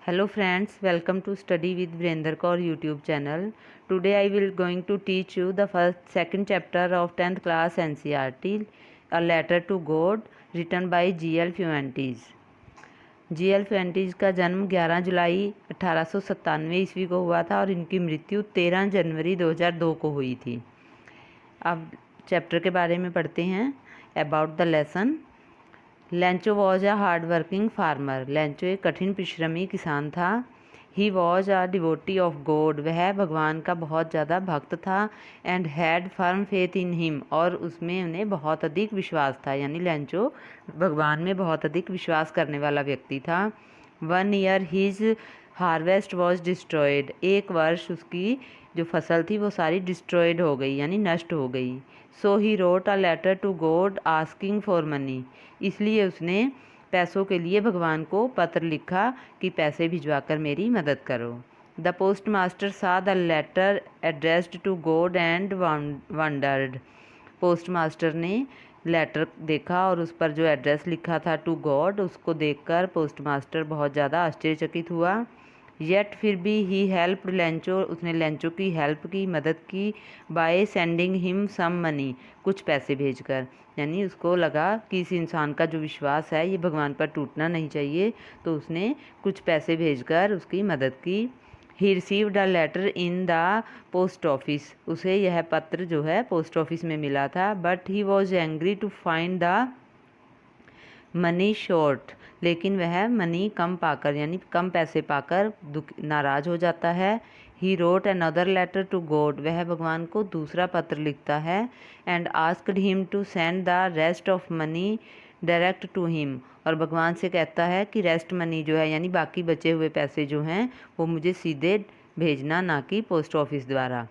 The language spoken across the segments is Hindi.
Hello friends, welcome to Study with Virender Kaur YouTube channel. Today I will going to teach you the second chapter of 10th class NCERT, A Letter to God, written by G.L. Fuentes. G.L. Fuentes का जन्म 11 जुलाई 1897 ईस्वी को हुआ था और इनकी मृत्यु 13 जनवरी 2002 को हुई थी। अब चैप्टर के बारे में पढ़ते हैं। About the lesson. Lencho was a hard working farmer. Lencho एक कठिन परिश्रमी किसान था। He was a devotee of God. वह भगवान का बहुत ज़्यादा भक्त था। And had firm faith in him. और उसमें उन्हें बहुत अधिक विश्वास था, यानी लेंचो भगवान में बहुत अधिक विश्वास करने वाला व्यक्ति था। 1 year his harvest was destroyed. एक वर्ष उसकी जो फसल थी वो सारी डिस्ट्रॉयड हो गई, यानी नष्ट हो गई। So he wrote a letter to God asking for money. इसलिए उसने पैसों के लिए भगवान को पत्र लिखा कि पैसे भिजवाकर मेरी मदद करो। The postmaster saw the letter addressed to God and wondered. Postmaster ने लेटर देखा और उस पर जो एड्रेस लिखा था टू गॉड, उसको देखकर पोस्ट मास्टर बहुत ज़्यादा आश्चर्यचकित हुआ। येट फिर भी ही हेल्प लेंचो। उसने लेंचो की हेल्प की, मदद की। By sending him some money. कुछ पैसे भेजकर, यानी उसको लगा कि इस इंसान का जो विश्वास है ये भगवान पर टूटना नहीं चाहिए, तो उसने कुछ पैसे भेजकर उसकी मदद की। He received a letter in the post office. उसे यह पत्र जो है पोस्ट ऑफिस में मिला था। But he was angry to find the money short. लेकिन वह मनी कम पाकर, यानी कम पैसे पाकर नाराज हो जाता है। He wrote another letter to God. वह भगवान को दूसरा पत्र लिखता है। And asked him to send the rest of money direct to him. और भगवान से कहता है कि रेस्ट मनी जो है, यानी बाकी बचे हुए पैसे जो हैं वो मुझे सीधे भेजना, ना कि पोस्ट ऑफिस द्वारा।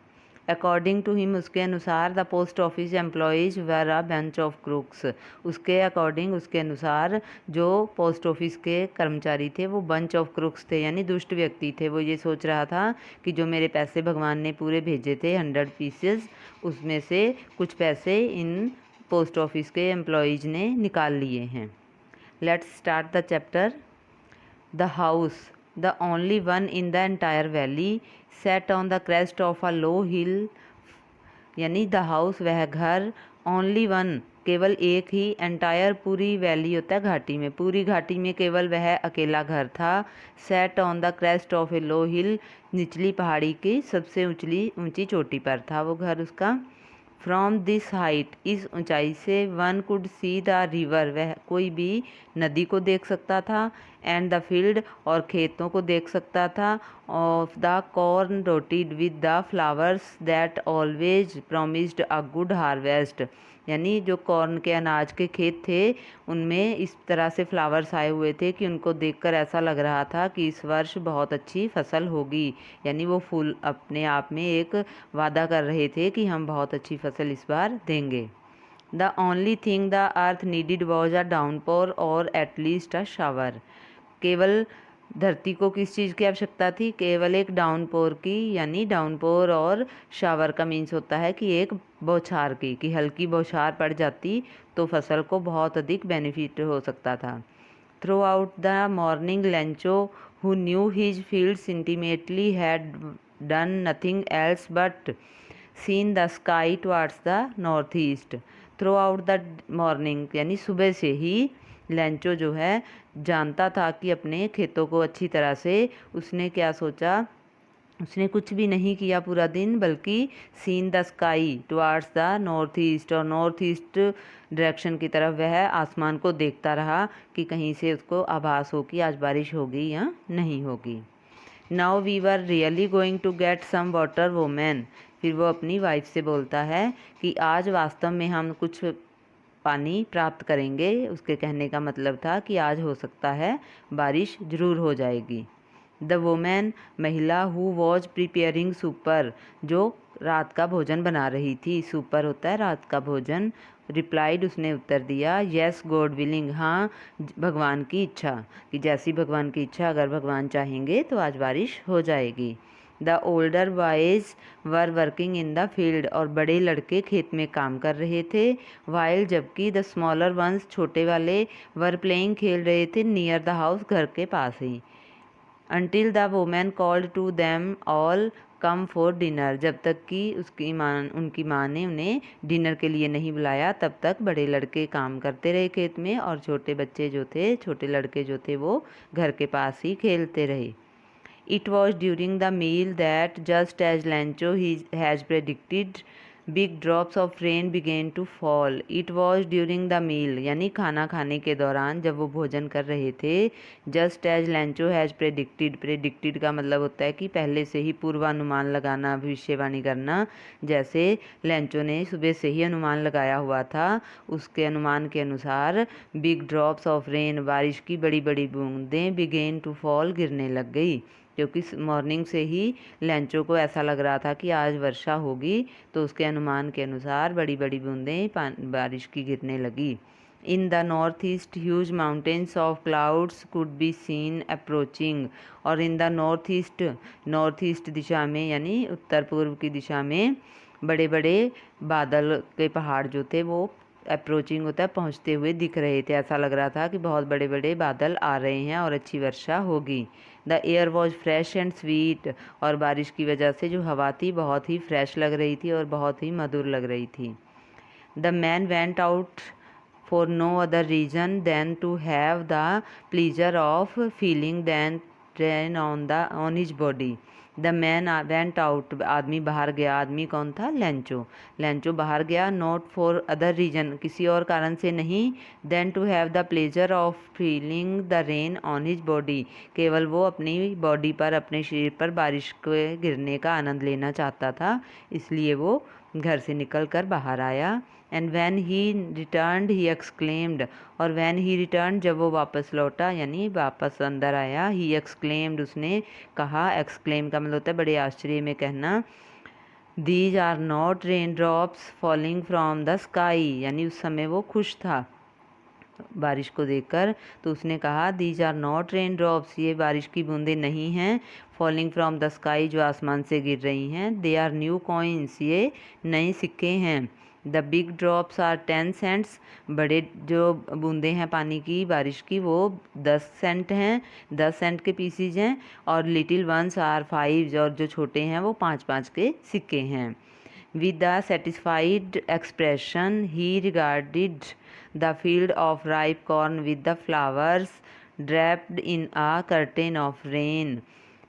अकॉर्डिंग टू हिम, उसके अनुसार the post office employees were a bunch of crooks. उसके अकॉर्डिंग, उसके अनुसार जो पोस्ट ऑफिस के कर्मचारी थे वो बंच ऑफ क्रूक्स थे, यानी दुष्ट व्यक्ति थे। वो ये सोच रहा था कि जो मेरे पैसे भगवान ने पूरे भेजे थे 100 पीसेस, उसमें से कुछ पैसे इन पोस्ट ऑफिस के एम्प्लॉयज़ ने निकाल लिए हैं। Let's start the chapter. The house, the only one in the entire valley, set on the crest of a low hill. यानी द हाउस, वह घर, ओनली वन, केवल एक ही, एंटायर पूरी वैली होता है घाटी में, पूरी घाटी में केवल वह अकेला घर था। Set on the crest of a low hill, निचली पहाड़ी की सबसे ऊंची चोटी पर था वो घर उसका। फ्रॉम दिस हाइट, इस ऊंचाई से, one could see the river, वह कोई भी नदी को देख सकता था। एंड द फील्ड, और खेतों को देख सकता था। Of the corn dotted with the flowers that always promised a good harvest. यानी जो कॉर्न के अनाज के खेत थे उनमें इस तरह से फ्लावर्स आए हुए थे कि उनको देखकर ऐसा लग रहा था कि इस वर्ष बहुत अच्छी फसल होगी। यानी वो फूल अपने आप में एक वादा कर रहे थे कि हम बहुत अच्छी फसल इस बार देंगे। The only thing the earth needed was a downpour और एटलीस्ट अ शावर। केवल धरती को किस चीज़ की आवश्यकता थी? केवल एक डाउनपोर की, यानी डाउनपोर और शावर का मीन्स होता है कि एक बौछार की, कि हल्की बौछार पड़ जाती तो फसल को बहुत अधिक बेनिफिट हो सकता था। Through out the morning Lencho, who knew his fields intimately, had done nothing else but seen the sky towards the north east. Through out the morning, यानी सुबह से ही लेंचो जो है जानता था कि अपने खेतों को अच्छी तरह से, उसने क्या सोचा, उसने कुछ भी नहीं किया पूरा दिन, बल्कि seen the sky towards the north east, और नॉर्थ ईस्ट डायरेक्शन की तरफ वह आसमान को देखता रहा कि कहीं से उसको आभास हो कि आज बारिश होगी या नहीं होगी। Now we were really going to get some water women. फिर वो अपनी वाइफ से बोलता है कि आज वास्तव में हम कुछ पानी प्राप्त करेंगे। उसके कहने का मतलब था कि आज हो सकता है बारिश ज़रूर हो जाएगी। द वोमेन, महिला, हु वॉज प्रिपेयरिंग सुपर, जो रात का भोजन बना रही थी। सुपर होता है रात का भोजन। रिप्लाइड, उसने उत्तर दिया, येस गॉड विलिंग, हाँ भगवान की इच्छा, कि जैसी भगवान की इच्छा, अगर भगवान चाहेंगे तो आज बारिश हो जाएगी। The older boys were working in the field, और बड़े लड़के खेत में काम कर रहे थे। वाइल, जबकि द स्मॉलर वंस, छोटे वाले, वर प्लेइंग, खेल रहे थे, नियर द हाउस, घर के पास ही। until the woman called to them all come for dinner, जब तक कि उनकी माँ ने उन्हें डिनर के लिए नहीं बुलाया तब तक बड़े लड़के काम करते रहे खेत में, और छोटे लड़के जो थे वो घर के पास ही खेलते रहे। It was during the meal that, just as Lancho has predicted, big drops of rain began to fall. It was during the meal, यानी खाना खाने के दौरान जब वो भोजन कर रहे थे। Just as Lancho has predicted का मतलब होता है कि पहले से ही पूर्वानुमान लगाना, भविष्यवाणी करना। जैसे लैंचो ने सुबह से ही अनुमान लगाया हुआ था, उसके अनुमान के अनुसार बिग ड्रॉप्स ऑफ रेन, बारिश की बड़ी बड़ी बूंदें बिगेन टू फॉल, गिरने लग गई। क्योंकि मॉर्निंग से ही लैंचो को ऐसा लग रहा था कि आज वर्षा होगी, तो उसके अनुमान के अनुसार बड़ी बड़ी बूंदें बारिश की गिरने लगी। In the north east huge mountains of clouds could be seen approaching, और इन द नॉर्थ ईस्ट दिशा में यानी उत्तर पूर्व की दिशा में बड़े बड़े बादल के पहाड़ जो थे वो अप्रोचिंग होता है, पहुँचते हुए दिख रहे थे। ऐसा लग रहा था कि बहुत बड़े बड़े बादल आ रहे हैं और अच्छी वर्षा होगी। The air was fresh and sweet, और बारिश की वजह से जो हवा थी बहुत ही फ्रेश लग रही थी और बहुत ही मधुर लग रही थी। The man went out for no other reason than to have the pleasure of feeling than rain on his body. The man went out, आदमी बाहर गया। आदमी कौन था? लैंचो बाहर गया। नॉट फॉर अदर रीजन, किसी और कारण से नहीं। Than to have the pleasure of feeling the rain on his body, केवल वो अपनी बॉडी पर, अपने शरीर पर बारिश के गिरने का आनंद लेना चाहता था, इसलिए वो घर से निकल कर बाहर आया। And when he returned he exclaimed, और वैन ही रिटर्न, जब वो वापस लौटा यानी वापस अंदर आया, ही एक्सक्लेम्ड, उसने कहा। एक्सक्लेम का मतलब होता है बड़े आश्चर्य में कहना। These are not raindrops falling from the sky, यानी उस समय वो खुश था बारिश को देखकर, तो उसने कहा these are not raindrops, ये बारिश की बूंदें नहीं हैं। फॉलिंग फ्रॉम द स्काई, जो आसमान से गिर रही हैं। दे आर न्यू कॉइन्स, ये नए सिक्के हैं। The big drops are 10 cents, बड़े जो बूंदें हैं पानी की बारिश की वो 10 सेंट हैं, 10 सेंट के पीसीज हैं। और लिटिल वंस आर 5, और जो छोटे हैं वो 5-5 के सिक्के हैं। With a satisfied expression, he regarded the field of ripe corn with the flowers draped in a curtain of rain.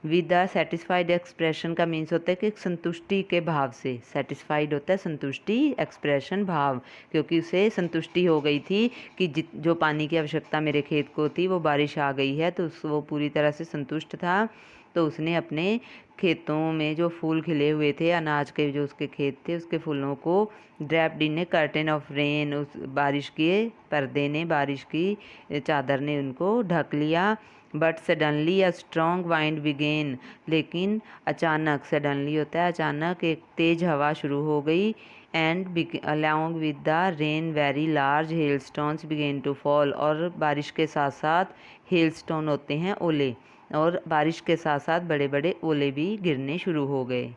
With a satisfied expression का मीन्स होता है कि संतुष्टि के भाव से। satisfied होता है संतुष्टि, expression भाव, क्योंकि उसे संतुष्टि हो गई थी कि जो पानी की आवश्यकता मेरे खेत को थी वो बारिश आ गई है, तो वो पूरी तरह से संतुष्ट था। तो उसने अपने खेतों में जो फूल खिले हुए थे, अनाज के जो उसके खेत थे, उसके फूलों को draped in A curtain of rain, उस बारिश के पर्दे ने, बारिश की चादर ने उनको ढक लिया। But suddenly a strong wind began, लेकिन अचानक, सडनली होता है अचानक, एक तेज़ हवा शुरू हो गई। And along with the rain very large hailstones began to fall, और बारिश के साथ साथ हेलस्टोन होते हैं ओले, और बारिश के साथ साथ बड़े बड़े ओले भी गिरने शुरू हो गए।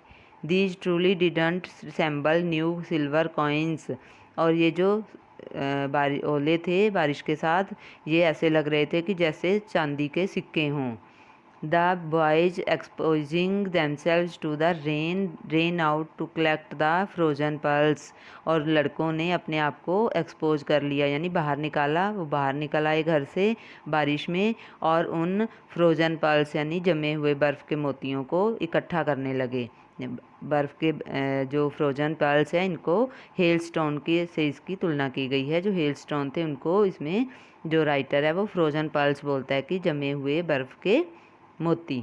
These truly didn't resemble new silver coins, और ये जो ओले थे बारिश के साथ, ये ऐसे लग रहे थे कि जैसे चांदी के सिक्के हों। The boys exposing themselves to the rain out to collect the frozen pearls, और लड़कों ने अपने आप को एक्सपोज कर लिया यानी बाहर निकाला, वो बाहर निकल आए घर से बारिश में, और उन फ्रोजन पर्ल्स यानी जमे हुए बर्फ़ के मोतियों को इकट्ठा करने लगे। बर्फ़ के जो फ्रोजन पर्ल्स हैं इनको हेल स्टोन की से इसकी तुलना की गई है। जो हेल स्टोन थे उनको इसमें जो राइटर है वो फ्रोजन पर्ल्स बोलता है कि जमे हुए बर्फ़ के मोती।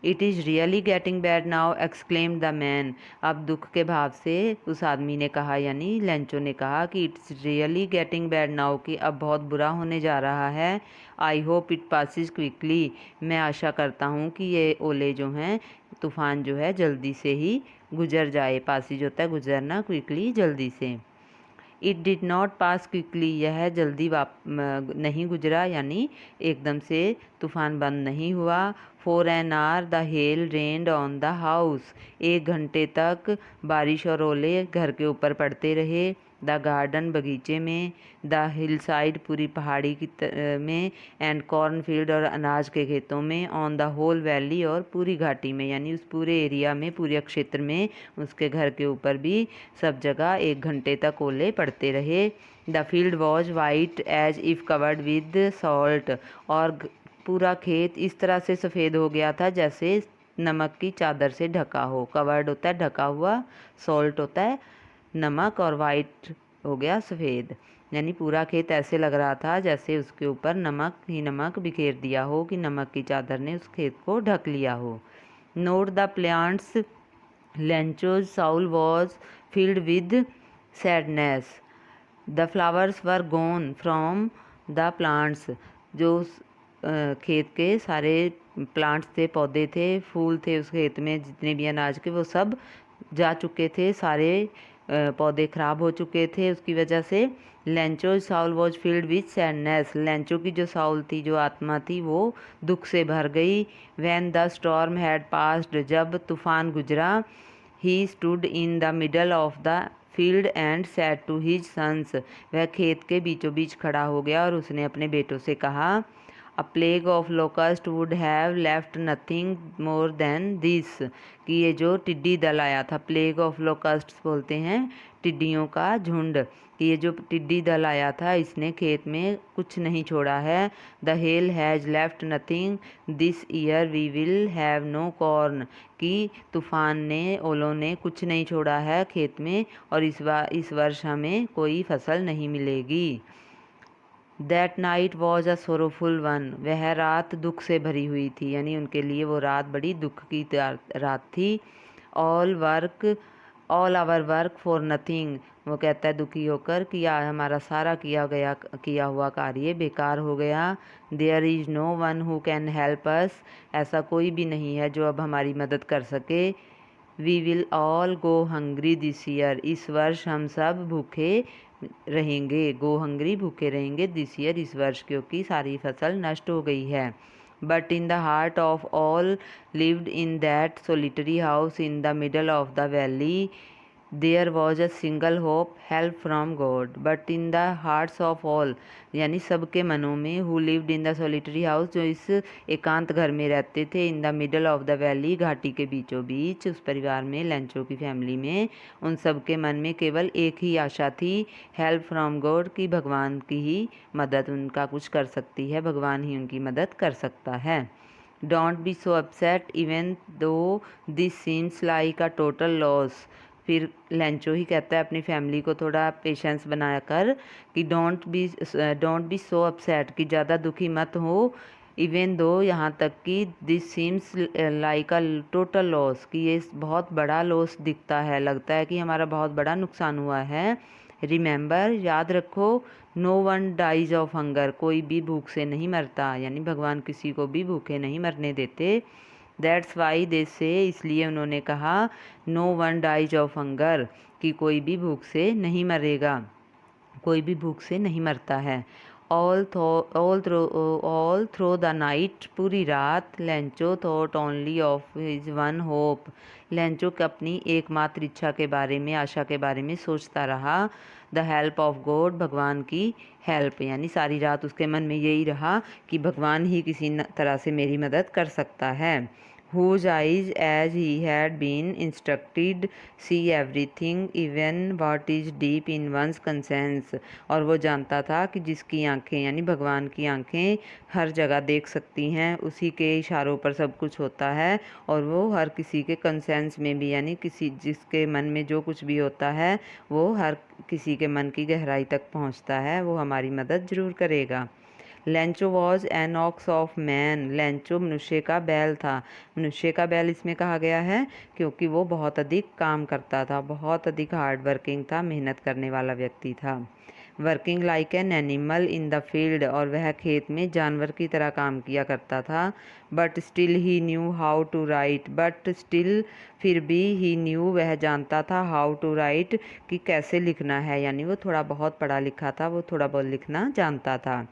It is really getting bad now exclaimed the man, अब दुख के भाव से उस आदमी ने कहा यानी लैंचो ने कहा कि it's really getting bad now, कि अब बहुत बुरा होने जा रहा है। I hope it passes quickly, मैं आशा करता हूँ कि ये ओले जो हैं, तूफ़ान जो है जल्दी से ही गुजर जाए। पासिस होता है गुजरना, क्विकली जल्दी से। It did not pass quickly, यह जल्दी नहीं गुजरा यानी एकदम से तूफ़ान बंद नहीं हुआ। For an hour the hell rained on the house, 1 घंटे तक बारिश और ओले घर के ऊपर पड़ते रहे। द गार्डन बगीचे में, द हिल साइड पूरी पहाड़ी में, एंड कॉर्न फील्ड और अनाज के खेतों में, ऑन द होल वैली और पूरी घाटी में, यानी उस पूरे एरिया में, पूरे क्षेत्र में, उसके घर के ऊपर भी सब जगह 1 घंटे तक ओले पड़ते रहे। The field was white as if covered with salt, और पूरा खेत इस तरह से सफ़ेद हो गया था जैसे नमक की चादर से ढका हो। कवर्ड होता है ढका हुआ, सॉल्ट होता है नमक, और वाइट हो गया सफ़ेद, यानी पूरा खेत ऐसे लग रहा था जैसे उसके ऊपर नमक ही नमक बिखेर दिया हो, कि नमक की चादर ने उस खेत को ढक लिया हो। Not the plants Lencho's soul was filled with sadness, the flowers were gone from the plants, जो खेत के सारे प्लांट्स थे, पौधे थे, फूल थे उस खेत में, जितने भी अनाज के, वो सब जा चुके थे, सारे पौधे ख़राब हो चुके थे उसकी वजह से। Lencho Saul was field with sadness, Lencho की जो साउल थी, जो आत्मा थी, वो दुख से भर गई। When the storm had passed, जब तूफान गुजरा, he stood in the middle of the field and said to his sons, वह खेत के बीचों बीच खड़ा हो गया और उसने अपने बेटों से कहा, अ plague of locust would have left nothing more than this, कि ये जो टिड्डी दल आया था, प्लेग ऑफ लोकस्ट बोलते हैं टिड्डियों का झुंड, कि ये जो टिड्डी दल आया था इसने खेत में कुछ नहीं छोड़ा है। The hail has left nothing this year we will have no corn, कि तूफान ने, ओलों ने कुछ नहीं छोड़ा है खेत में, और इस वर्ष हमें कोई फसल नहीं मिलेगी। That night was a sorrowful one, वह रात दुख से भरी हुई थी, यानी उनके लिए वो रात बड़ी दुख की रात थी। All our work for nothing, वो कहता है दुखी होकर कि हमारा सारा किया हुआ कार्य बेकार हो गया। There is no one who can help us, ऐसा कोई भी नहीं है जो अब हमारी मदद कर सके। We will all go hungry this year, इस वर्ष हम सब भूखे रहेंगे। गो हंग्री, भूखे रहेंगे, दिस ईयर, इस वर्ष, क्योंकि सारी फसल नष्ट हो गई है। But in the heart of all lived in that solitary house in the middle of the valley there was a single hope, help from God. But in the hearts of all, यानी सबके मनों में, who lived in the solitary house, जो इस एकांत घर में रहते थे, in the middle of the valley, घाटी के बीचों बीच, उस परिवार में, लेंचो की फैमिली में, उन सबके मन में केवल एक ही आशा थी, हेल्प फ्रॉम गॉड, कि भगवान की ही मदद उनका कुछ कर सकती है, भगवान ही उनकी मदद कर सकता है। Don't be so upset even though this seems like a total loss, फिर लेंचो ही कहता है अपनी फैमिली को थोड़ा पेशेंस बनाकर कि डोंट बी सो अपसेट, कि ज़्यादा दुखी मत हो, इवन दो, यहाँ तक कि this seems like a total loss, कि ये बहुत बड़ा लॉस दिखता है, लगता है कि हमारा बहुत बड़ा नुकसान हुआ है। रिमेंबर, याद रखो, no one dies of hunger, कोई भी भूख से नहीं मरता, यानी भगवान किसी को भी भूखे नहीं मरने देते। दैट्स वाई दे से, इसलिए उन्होंने कहा, no one dies of hunger, कि कोई भी भूख से नहीं मरेगा, कोई भी भूख से नहीं मरता है। ऑल थ्रो द नाइट, पूरी रात, Lencho thought only of his one hope, Lencho अपनी एकमात्र इच्छा के बारे में, आशा के बारे में सोचता रहा। द हेल्प ऑफ गॉड, भगवान की हेल्प, यानी सारी रात उसके मन में यही रहा कि भगवान ही किसी तरह से मेरी मदद कर सकता है। whose eyes, as he had been instructed, see everything, even what is deep in one's conscience, और वो जानता था कि जिसकी आंखें, यानी भगवान की आंखें हर जगह देख सकती हैं, उसी के इशारों पर सब कुछ होता है, और वो हर किसी के कंसेंस में भी, यानी जिसके मन में जो कुछ भी होता है वो हर किसी के मन की गहराई तक पहुंचता है, वो हमारी मदद ज़रूर करेगा। Lencho was an ox of man, Lencho मनुष्य का बैल था, मनुष्य का बैल इसमें कहा गया है क्योंकि वो बहुत अधिक काम करता था, बहुत अधिक हार्ड वर्किंग था, मेहनत करने वाला व्यक्ति था। Working like an animal in the field, और वह खेत में जानवर की तरह काम किया करता था। But still he knew how to write, but still, फिर भी, ही न्यू, वह जानता था, हाउ टू राइट, कि कैसे लिखना है, यानी वो थोड़ा बहुत पढ़ा लिखा था, वो थोड़ा बहुत लिखना जानता था।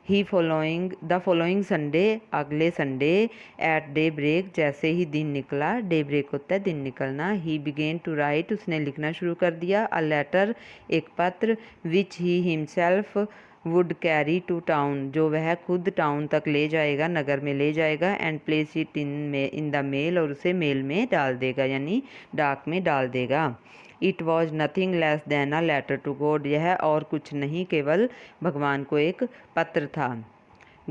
द फॉलोइंग संडे, अगले संडे, एट डे ब्रेक, जैसे ही दिन निकला, डे ब्रेक होता है दिन निकलना, ही बिगेन टू राइट, उसने लिखना शुरू कर दिया, अ लेटर, एक पत्र, which he himself would carry to town, जो वह खुद टाउन तक ले जाएगा, नगर में ले जाएगा, and place it in the mail, और उसे मेल में डाल देगा यानी डाक में डाल देगा। It was nothing less than a letter to God, यह और कुछ नहीं केवल भगवान को एक पत्र था।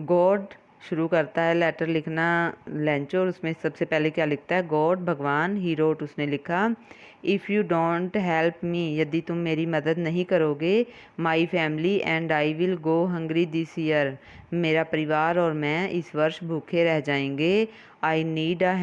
गॉड शुरू करता है लेटर लिखना लेंचो, और उसमें सबसे पहले क्या लिखता है, गॉड भगवान, ही रोट उसने लिखा, if you don't help me, यदि तुम मेरी मदद नहीं करोगे, my family and I will go hungry this year, मेरा परिवार और मैं इस वर्ष भूखे रह जाएंगे, I need a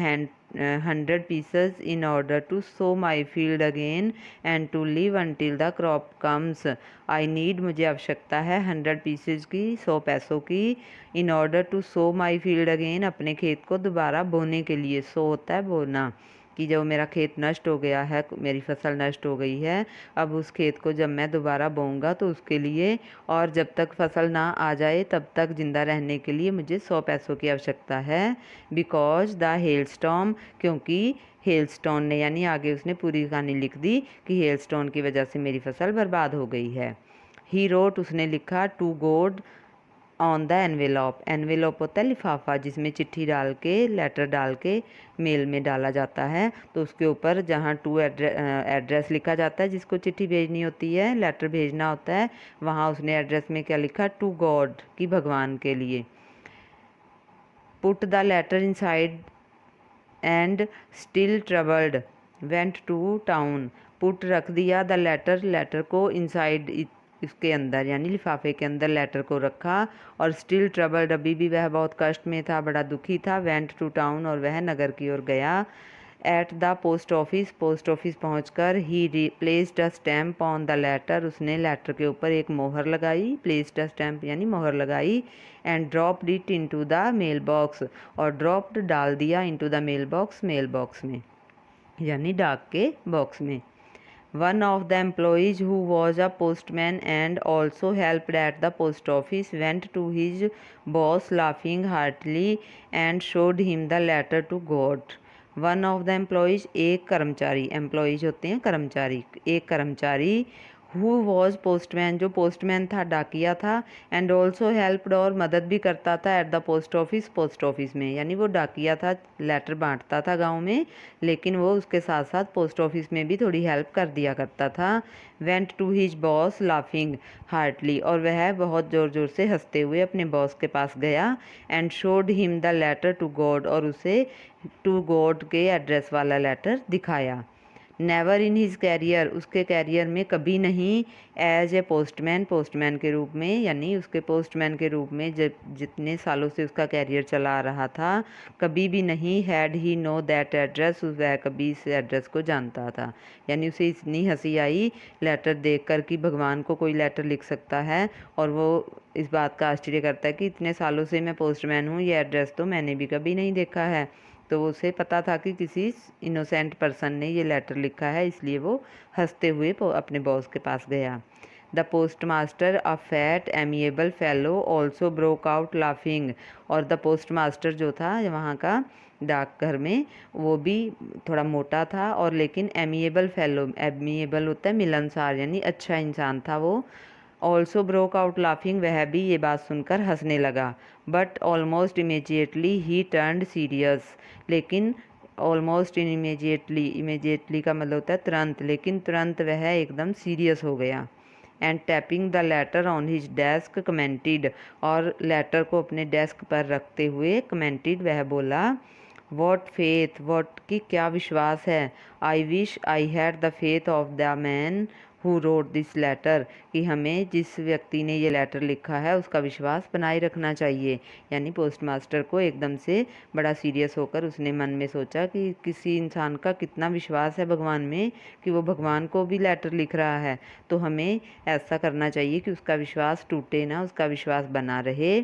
100 pieces in order to sow my field again and to live until the crop comes, I need, मुझे आवश्यकता है 100 pieces की, 100 पैसों की, in order to sow my field again, अपने खेत को दोबारा बोने के लिए, सो होता है बोना, कि जब मेरा खेत नष्ट हो गया है, मेरी फसल नष्ट हो गई है, अब उस खेत को जब मैं दोबारा बोऊंगा तो उसके लिए, और जब तक फसल ना आ जाए तब तक ज़िंदा रहने के लिए मुझे 100 पैसों की आवश्यकता है, बिकॉज द हेलस्टॉर्म, क्योंकि हेलस्टोन ने, यानी आगे उसने पूरी कहानी लिख दी कि हेलस्टोन की वजह से मेरी फसल बर्बाद हो गई है। ही रोट उसने लिखा, to God on the envelope, envelope होता है लिफाफा जिसमें चिट्ठी डाल के, लेटर डाल के मेल में डाला जाता है, तो उसके ऊपर जहाँ टू एड्रेस लिखा जाता है जिसको चिट्ठी भेजनी होती है, लेटर भेजना होता है, वहाँ उसने एड्रेस में क्या लिखा, टू गॉड, कि भगवान के लिए। Put the letter inside and still troubled went to town, put रख दिया, द लेटर, लेटर को, इनसाइड इसके अंदर यानी लिफाफे के अंदर लेटर को रखा, और स्टिल ट्रबल्ड, अभी भी वह बहुत कष्ट में था, बड़ा दुखी था, वेंट टू टाउन, और वह नगर की ओर गया, at the post office, post office पहुंचकर, he placed a stamp on the letter, उसने लेटर के ऊपर एक मोहर लगाई, प्लेस्ड अ स्टैम्प यानी मोहर लगाई, and dropped it into the mail box, और ड्रॉप्ड डाल दिया, इनटू द मेल बॉक्स में यानी डाक के बॉक्स में। One of the employees, who was a postman and also helped at the post office, went to his boss laughing heartily and showed him the letter to God. One of the employees, एक कर्मचारी, employees होते हैं कर्मचारी, एक कर्मचारी, हु वॉज पोस्टमैन, जो पोस्टमैन था, डाकिया था, एंड ऑल्सो हेल्प्ड, और मदद भी करता था, eight the post office, post office में, यानी वो डाकिया था, लेटर बांटता था गांव में, लेकिन वो उसके साथ साथ पोस्ट ऑफिस में भी थोड़ी हेल्प कर दिया करता था। Went to his boss laughing heartily, और वह बहुत ज़ोर ज़ोर से हंसते हुए अपने बॉस के पास गया, and showed him the letter to God, और उसे टू गॉड के एड्रेस वाला लेटर दिखाया। नेवर इन हिज कैरियर, उसके कैरियर में कभी नहीं, एज ए पोस्टमैन, पोस्टमैन के रूप में, यानी उसके पोस्टमैन के रूप में जब जितने सालों से उसका कैरियर चला आ रहा था, कभी भी नहीं, had he know that address, वह कभी इस एड्रेस को जानता था, यानी उसे इतनी हंसी आई लेटर देखकर कि भगवान को कोई लेटर लिख सकता है, और वो इस बात का आश्चर्य करता है कि इतने सालों से मैं पोस्टमैन हूँ, ये एड्रेस तो मैंने भी कभी नहीं देखा है, तो उसे पता था कि किसी इनोसेंट पर्सन ने ये लेटर लिखा है, इसलिए वो हंसते हुए अपने बॉस के पास गया। The post master, a fat amiable fellow, also broke out laughing, और द पोस्ट मास्टर जो था वहाँ का डाकघर में, वो भी थोड़ा मोटा था, और लेकिन एमिएबल फेलो, एमिएबल होता है मिलनसार, यानी अच्छा इंसान था वो। ऑल्सो ब्रोक आउट लाफिंग, वह भी ये बात सुनकर हंसने लगा। But almost immediately he turned serious, लेकिन ऑलमोस्ट इमीजिएटली, इमीजिएटली का मतलब होता है तुरंत, लेकिन तुरंत वह एकदम सीरियस हो गया। And tapping the later on his desk commented, और लेटर को अपने डेस्क पर रखते हुए कमेंटेड, वह बोला, वॉट फेथ, वॉट की क्या विश्वास है, I wish I had the faith of the man who wrote this letter, कि हमें जिस व्यक्ति ने ये लेटर लिखा है उसका विश्वास बनाए रखना चाहिए, यानी पोस्ट मास्टर को एकदम से बड़ा सीरियस होकर उसने मन में सोचा कि किसी इंसान का कितना विश्वास है भगवान में, कि वो भगवान को भी लेटर लिख रहा है, तो हमें ऐसा करना चाहिए कि उसका विश्वास टूटे ना, उसका विश्वास बना रहे।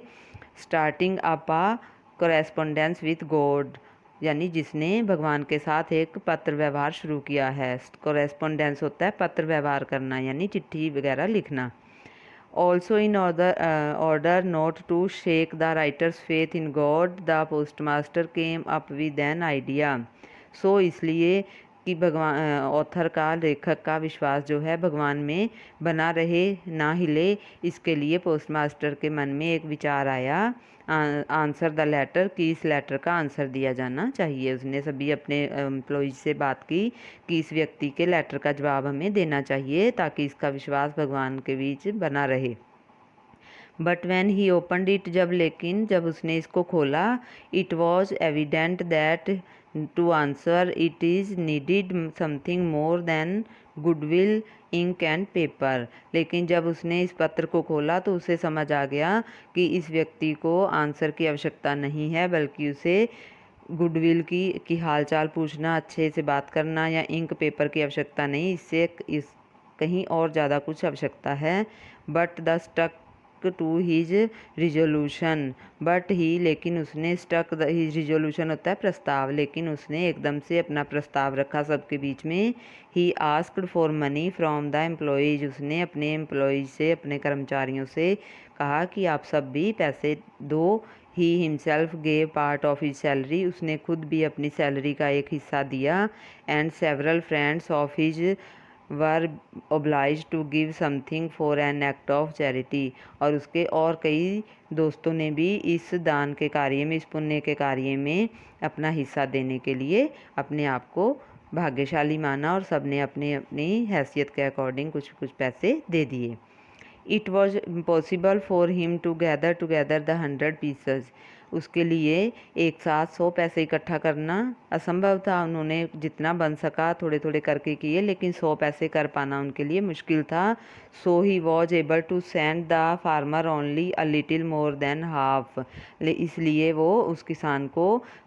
Starting up a correspondence with God, यानी जिसने भगवान के साथ एक पत्र व्यवहार शुरू किया है। कोरेस्पोंडेंस होता है पत्र व्यवहार करना, यानी चिट्ठी वगैरह लिखना। Also, in order not to shake the writer's faith in God, the postmaster came up with an idea. So इसलिए कि भगवान ऑथर का, लेखक का विश्वास जो है भगवान में बना रहे, ना हिले, इसके लिए पोस्टमास्टर के मन में एक विचार आया, आंसर द लेटर, कि इस लेटर का आंसर दिया जाना चाहिए। उसने सभी अपने एम्प्लॉयज से बात की कि इस व्यक्ति के लेटर का जवाब हमें देना चाहिए ताकि इसका विश्वास भगवान के बीच बना रहे। But when he opened it, जब उसने इसको खोला, it was evident that to answer it is needed something more than goodwill, ink and paper. लेकिन जब उसने इस पत्र को खोला तो उसे समझ आ गया कि इस व्यक्ति को आंसर की आवश्यकता नहीं है, बल्कि उसे गुडविल की हालचाल पूछना, अच्छे से बात करना या इंक पेपर की आवश्यकता नहीं, इससे इस कहीं और ज़्यादा कुछ आवश्यकता है। But the stuck to his resolution, but he, लेकिन उसने स्टक, हिज रिजोल्यूशन होता है प्रस्ताव, लेकिन उसने एकदम से अपना प्रस्ताव रखा सबके बीच में। He asked for money from the employees, उसने अपने एम्प्लॉयज से, अपने कर्मचारियों से कहा कि आप सब भी पैसे दो। He himself gave part of his salary, उसने खुद भी अपनी सैलरी का एक हिस्सा दिया। And several friends of his were obliged to give something for an act of charity, और उसके और कई दोस्तों ने भी इस दान के कार्य में, इस पुण्य के कार्य में अपना हिस्सा देने के लिए अपने आप को भाग्यशाली माना, और सब ने अपनी अपनी हैसियत के अकॉर्डिंग कुछ कुछ पैसे दे दिए। It was impossible for him to gather together the 100 pieces, उसके लिए एक साथ 100 पैसे इकट्ठा करना असंभव था। उन्होंने जितना बन सका थोड़े थोड़े करके किए, लेकिन 100 पैसे कर पाना उनके लिए मुश्किल था। So he was able to send the farmer only a little more than half, इसलिए वो उस किसान को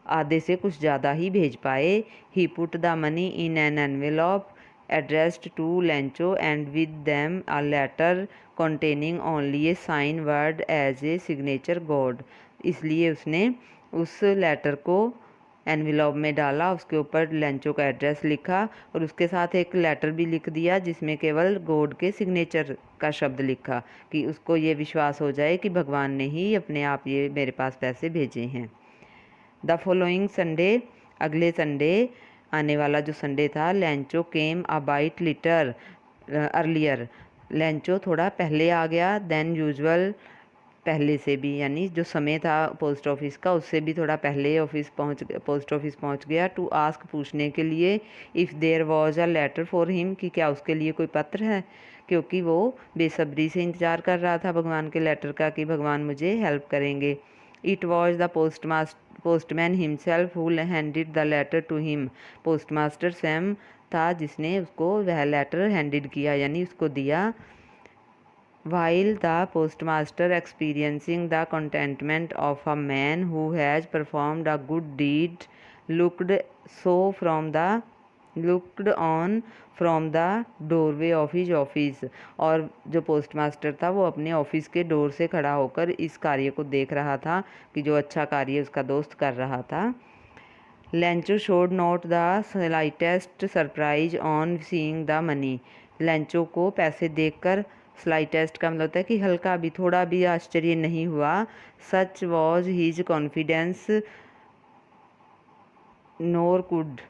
आधे से कुछ ज़्यादा ही भेज पाए। He put the money in an envelope addressed to Lencho and with them a letter containing only a sign word as a signature God, इसलिए उसने उस लेटर को एनवेलप में डाला, उसके ऊपर लेंचो का एड्रेस लिखा और उसके साथ एक लेटर भी लिख दिया जिसमें केवल गॉड के सिग्नेचर का शब्द लिखा, कि उसको ये विश्वास हो जाए कि भगवान ने ही अपने आप ये मेरे पास पैसे भेजे हैं। द फॉलोइंग संडे, अगले संडे, आने वाला जो संडे था, Lencho came a bit later earlier, Lencho थोड़ा पहले आ गया देन यूजुअल, पहले से भी, यानी जो समय था पोस्ट ऑफिस का उससे भी थोड़ा पहले पोस्ट ऑफिस पहुंच गया। टू आस्क, पूछने के लिए, if there was a letter for him, कि क्या उसके लिए कोई पत्र है, क्योंकि वो बेसब्री से इंतज़ार कर रहा था भगवान के लेटर का कि भगवान मुझे हेल्प करेंगे। It was the postman himself who handed the letter to him, postmaster same था जिसने उसको वह लेटर हैंडेड किया, यानी उसको दिया। While the postmaster experiencing the contentment of a man who has performed a good deed looked on from the doorway of his office, और जो पोस्टमास्टर था वो अपने ऑफिस के डोर से खड़ा होकर इस कार्य को देख रहा था कि जो अच्छा कार्य उसका दोस्त कर रहा था। Lencho showed not the slightest surprise on seeing the money, Lencho को पैसे देखकर स्लाइटेस्ट का मतलब होता है कि हल्का भी, थोड़ा भी आश्चर्य नहीं हुआ। सच was his confidence NOR could,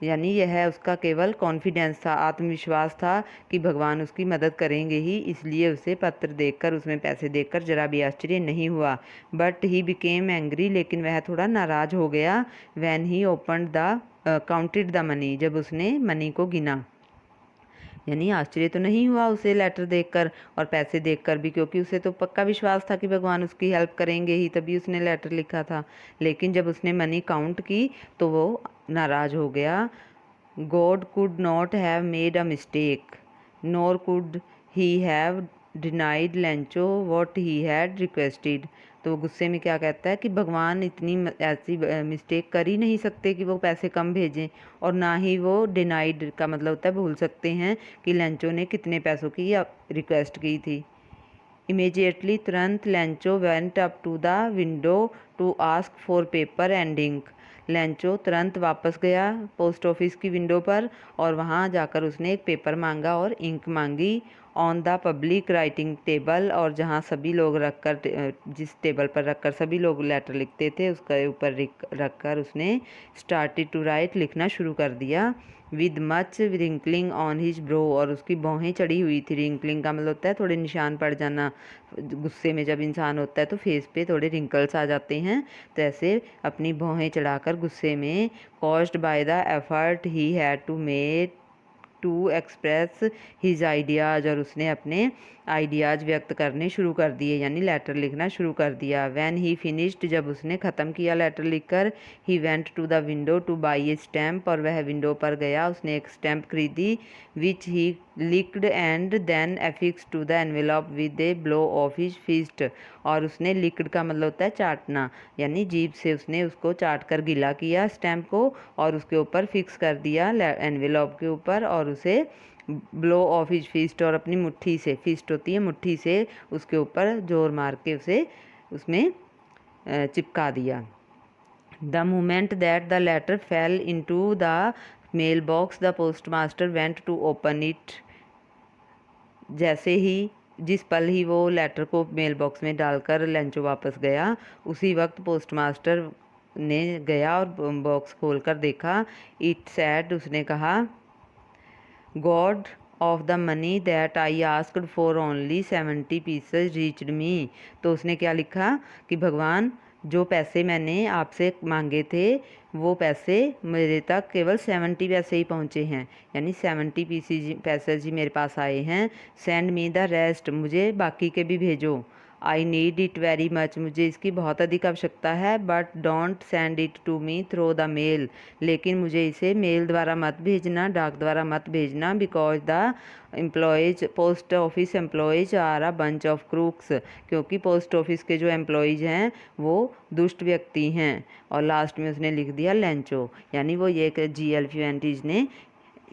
यानी यह उसका केवल कॉन्फिडेंस था, आत्मविश्वास था कि भगवान उसकी मदद करेंगे ही, इसलिए उसे पत्र देखकर, उसमें पैसे देखकर जरा भी आश्चर्य नहीं हुआ। बट ही बिकेम एंग्री, लेकिन वह थोड़ा नाराज हो गया। When he opened the counted the money, जब उसने मनी को गिना, यानी आश्चर्य तो नहीं हुआ उसे लेटर देखकर और पैसे देखकर भी, क्योंकि उसे तो पक्का विश्वास था कि भगवान उसकी हेल्प करेंगे ही, तभी उसने लेटर लिखा था। लेकिन जब उसने मनी काउंट की तो वो नाराज हो गया। God could not have made a mistake NOR could he have denied Lencho what he had requested, तो वो गुस्से में क्या कहता है कि भगवान इतनी ऐसी मिस्टेक कर ही नहीं सकते कि वो पैसे कम भेजें, और ना ही वो डिनाइड का मतलब होता है भूल सकते हैं कि लेंचो ने कितने पैसों की रिक्वेस्ट की थी। इमीडिएटली, तुरंत, Lencho went up to the window to ask for paper and ink, Lencho तुरंत वापस गया पोस्ट ऑफिस की विंडो पर और वहाँ जाकर उसने एक पेपर मांगा और इंक मांगी। On the public writing table, और जहाँ सभी लोग जिस टेबल पर रखकर सभी लोग लेटर लिखते थे उसके ऊपर रखकर उसने स्टार्टेड टू राइट, लिखना शुरू कर दिया। With much wrinkling on his bro, और उसकी भौहें चढ़ी हुई थी। रिंकलिंग का मतलब होता है थोड़े निशान पड़ जाना। गुस्से में जब इंसान होता है तो फेस पे थोड़े रिंकल्स आ जाते हैं, तो ऐसे अपनी भौहें चढ़ाकर गुस्से में, caused by the effort he had to make to express his ideas, और उसने अपने आइडियाज़ व्यक्त करने शुरू कर दिए, यानी लेटर लिखना शुरू कर दिया। व्हेन ही फिनिश्ड, जब उसने ख़त्म किया लेटर लिखकर, he went to the window to buy a stamp, और वह विंडो पर गया, उसने एक स्टैम्प खरीदी। Which he licked and then affix to the envelope with a blow of his fist, और उसने लिक्ड का मतलब होता है चाटना, यानी जीभ से उसने उसको चाट कर गीला किया स्टैम्प को और उसके ऊपर फिक्स कर दिया एनवेलप के ऊपर, और उसे ब्लो ऑफ हिज फिस्ट, और अपनी मुट्ठी से, फिस्ट होती है मुट्ठी से, उसके ऊपर जोर मार के उसे उसमें चिपका दिया। The moment that the letter fell into the mail box the postmaster went to open it, जैसे ही जिस पल ही वो लेटर को मेल बॉक्स में डालकर लेंचो वापस गया, उसी वक्त पोस्टमास्टर ने गया और बॉक्स खोलकर देखा। इट सैड, उसने कहा, God of the money that I asked for only 70 pieces reached me, तो उसने क्या लिखा कि भगवान, जो पैसे मैंने आपसे मांगे थे वो पैसे मेरे तक केवल 70 पैसे ही पहुँचे हैं, यानी 70 पैसे ही मेरे पास आए हैं। सेंड मी द रेस्ट, मुझे बाकी के भी भेजो। I need it very much, मुझे इसकी बहुत अधिक आवश्यकता है। But don't send it to me through the mail, लेकिन मुझे इसे मेल द्वारा मत भेजना, डाक द्वारा मत भेजना। Because the employees, post office employees are a bunch of crooks, क्योंकि पोस्ट ऑफिस के जो एम्प्लॉयज़ हैं वो दुष्ट व्यक्ति हैं। और लास्ट में उसने लिख दिया लेंचो, यानी वो ये GLFUNTs ने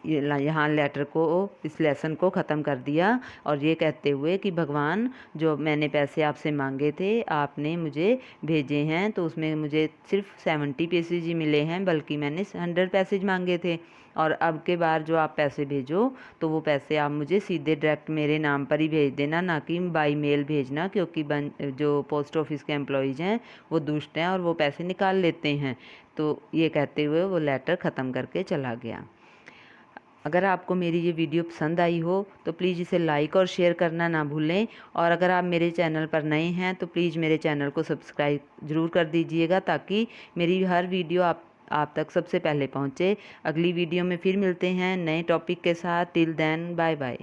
यहाँ लेटर को, इस लेसन को ख़त्म कर दिया, और ये कहते हुए कि भगवान, जो मैंने पैसे आपसे मांगे थे आपने मुझे भेजे हैं, तो उसमें मुझे सिर्फ 70 पैसेज ही मिले हैं, बल्कि मैंने 100 पैसेज मांगे थे। और अब के बार जो आप पैसे भेजो तो वो पैसे आप मुझे सीधे डायरेक्ट मेरे नाम पर ही भेज देना, ना कि बाई मेल भेजना, क्योंकि जो पोस्ट ऑफिस के एम्प्लॉयज़ हैं वो दुष्ट हैं और वो पैसे निकाल लेते हैं। तो ये कहते हुए वो लेटर ख़त्म करके चला गया। अगर आपको मेरी ये वीडियो पसंद आई हो तो प्लीज़ इसे लाइक और शेयर करना ना भूलें, और अगर आप मेरे चैनल पर नए हैं तो प्लीज़ मेरे चैनल को सब्सक्राइब ज़रूर कर दीजिएगा, ताकि मेरी हर वीडियो आप तक सबसे पहले पहुँचे। अगली वीडियो में फिर मिलते हैं नए टॉपिक के साथ। Till then, bye bye.